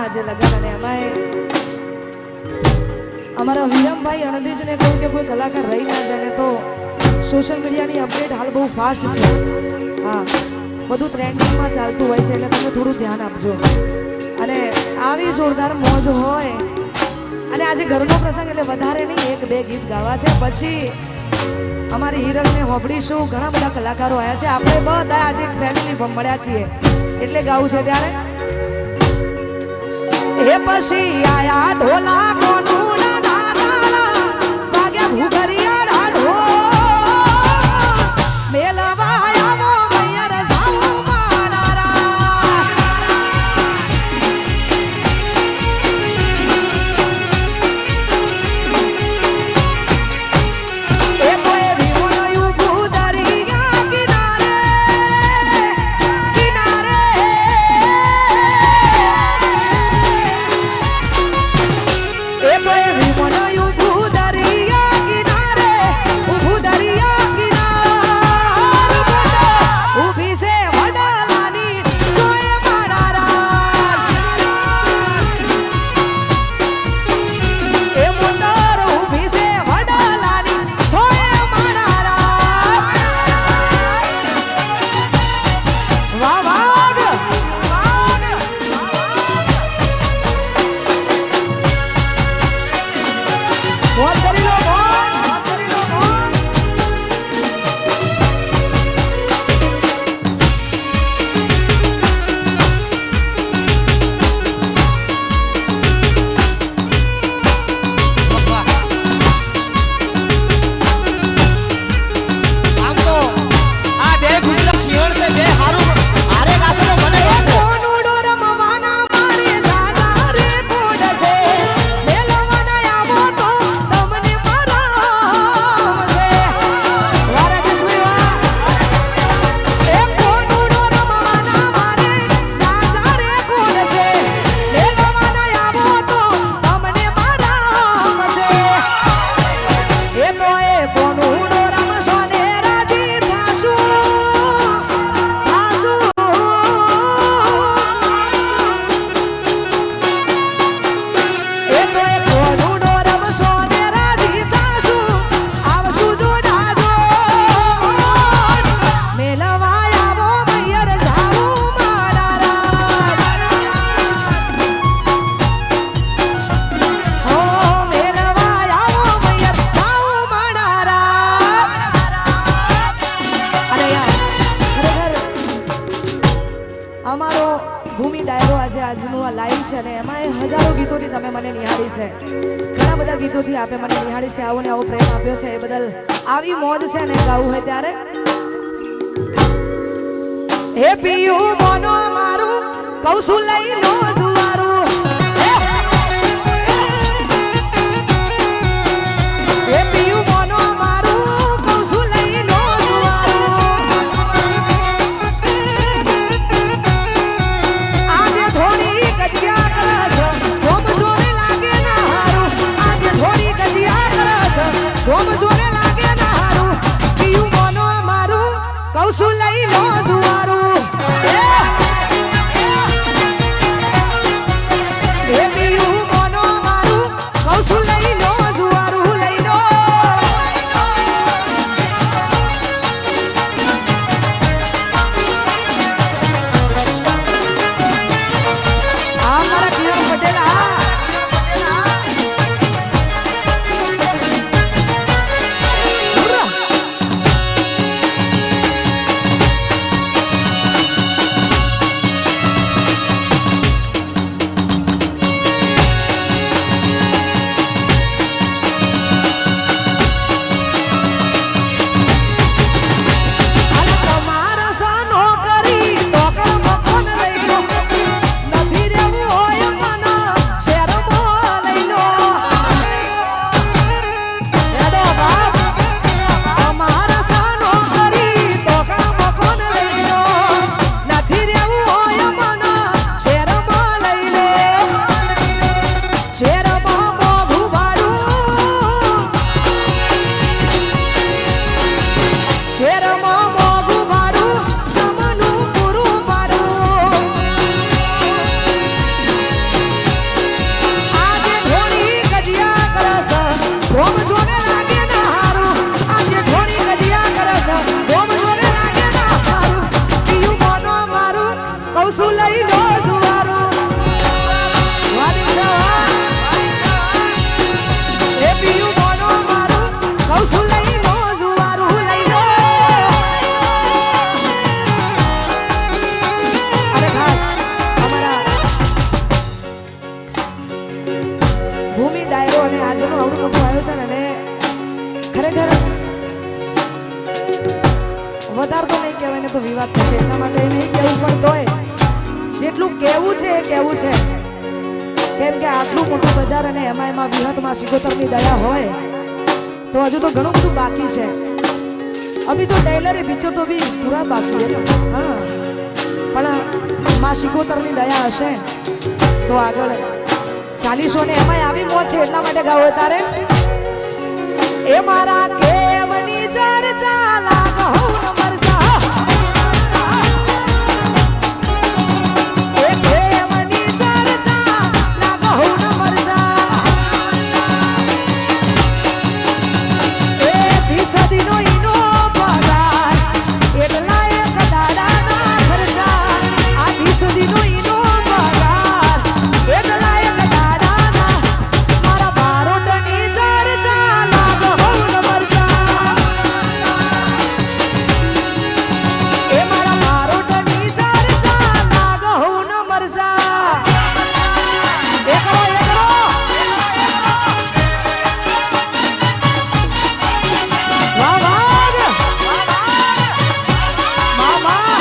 આજે લગન અને એમાંય અમારા વિરમભાઈ અણદીજને કહું કે કોઈ કલાકાર રહી ના જાય તો સોશિયલ મીડિયાની અપડેટ હાલ બહુ ફાસ્ટ છે. હા, બધું ટ્રેન્ડિંગમાં ચાલતું હોય છે એટલે તમે થોડું ધ્યાન આપજો. અને આવી જોરદાર મોજ હોય અને આજે ઘરનો પ્રસંગ એટલે વધારે નહીં, એક બે ગીત ગાવા છે, પછી અમારી હિરલને હોબડીશું. ઘણા બધા કલાકારો આવ્યા છે, આપણે બધા આજે ફેમિલી મળ્યા છીએ એટલે ગાવું છે. ત્યારે એ પછી આયા ઢોલા કોનું ના દાદા વાગ્યા ભૂગરિયા ઢાઢો મેલવા આવો મૈયર જાઉં મારા એ કોઈ વિમોયું ભૂદરિયા કિનારે કિનારે હજારો ગીતોથી તમે મને નિહાળી છે, ઘણા બધા ગીતોથી આપે મને નિહાળી છે, આવો ને આવો પ્રેમ આપ્યો છે, એ બદલ આવી મોજ છે ને ગાવું હોય ત્યારે હે પિયું મોનો મારું કૌશું લઈ લો જુવારું હે પિયું મોનો મારું કૌશું લઈ લો જુવારું આજે થોડી કજિયા ગોમ જોને લાગે ના હારું પીયું મોનો મારું કૌશું લઈ લો જુવારું એ પીયું મોનો મારું કૌશું લઈ લો જુવારું લઈ લો આ મારા કિરણ પટેલ વાત થશે એટલા માટે નહીં કહેવું પણ તોય જેટલું કહેવું છે એ કહેવું છે કેમ કે આટલું મોટું બજાર અને એમાં વિહતમાં સિકોતરની દયા હોય તો હજુ તો ઘણું બધું બાકી છે અભી તો ટેલર પિક્ચર તો બી પૂરા બાકી છે હા પણ માં સિકોતરની દયા હશે તો આગળ 40 ને એમાંય આવી મોજ છે એટલા માટે ગાવો તારે એ મારા કેવની ચર્ચા લાગો મરજા એ કેવની ચર્ચા લાગો મરજા એ દિસદીનો ઈનો પગાર એટલા એક દાડાના ખર્ચા આ દિસદીનો ઈનો પગાર એટલા એક દાડાના મારા બારોટની ચર્ચા લાગો મરજા એ મારા બારોટની ચર્ચા લાગો મરજા એ કરો વાહ વાહ મામા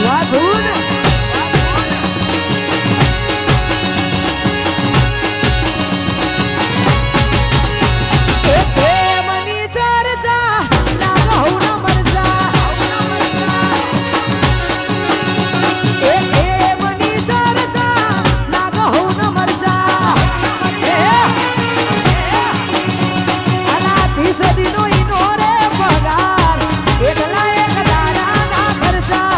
વાહ ધૂન એ પ્રેમની ચર્ચા લાગો મરજા એ પ્રેમની ચર્ચા લાગો મરજા એ અલા દિસદીનો ઈનો રે પગાર એટલા એક દાડાના ખર્ચા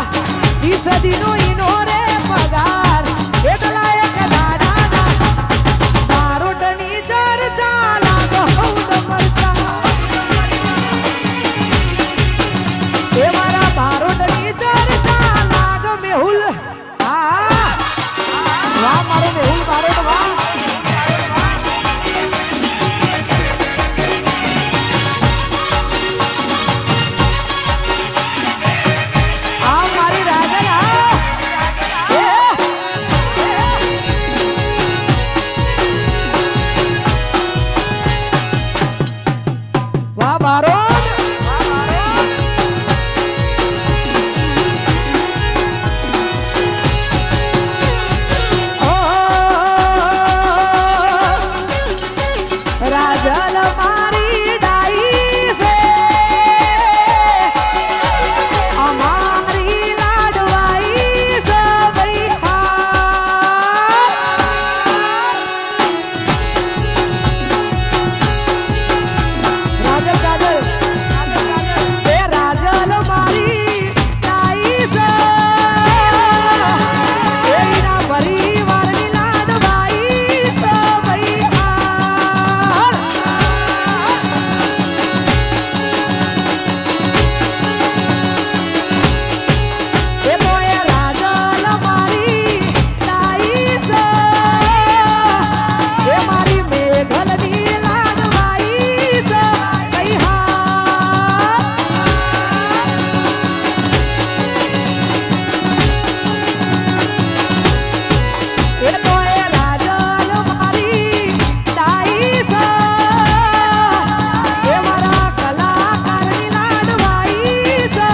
દિસદીનો ઈનો રે પગાર એટલા એક દાડાના બારોટની ચર્ચા લાગો મરજા એ મારા બારોટની ચર્ચા લાગ મેહુલ હા વાહ મારો મેહુલ બારોટ વાહ આ મારી રાજન હા વાહ બારોટ રાજલ મારી ડાઈ છે અમારી લાડવાઈ છે રાજલ રાજલ એ રાજલ મારી ડાઈ છે એના પરિવારની લાડવાઈ છે એ મોય રાજલ મારી ડાઈ છે એ મારી મેઘલની લાડવાઈ છે એ તો એ રાજલ મારી ડાઈ છે એ મારા કલાકારની લાડવાઈ છે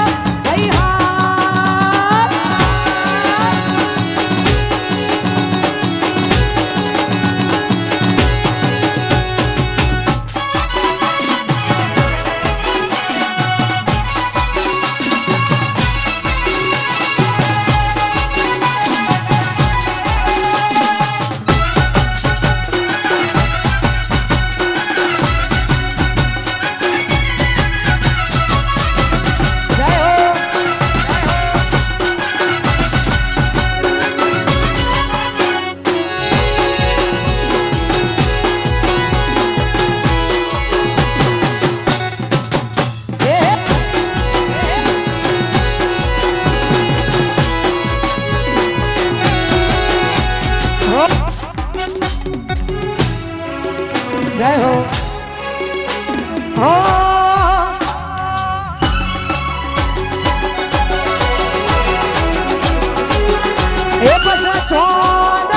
જય હો જય હો હો એ પછા છોડ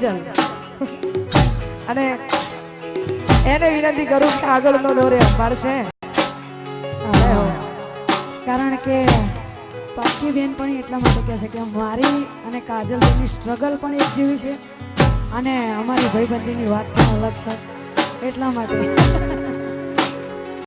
વાયરલ. અને એને વિનંતી કરું કે આગળનો દોરે અંબાડશે. કારણ કે પાકી બેન પણ એટલા માટે કહે છે કે મારી અને કાજલ બેનની સ્ટ્રગલ પણ એક જેવી છે અને અમારી ભાઈબંધીની વાત પણ અલગ છે એટલા માટે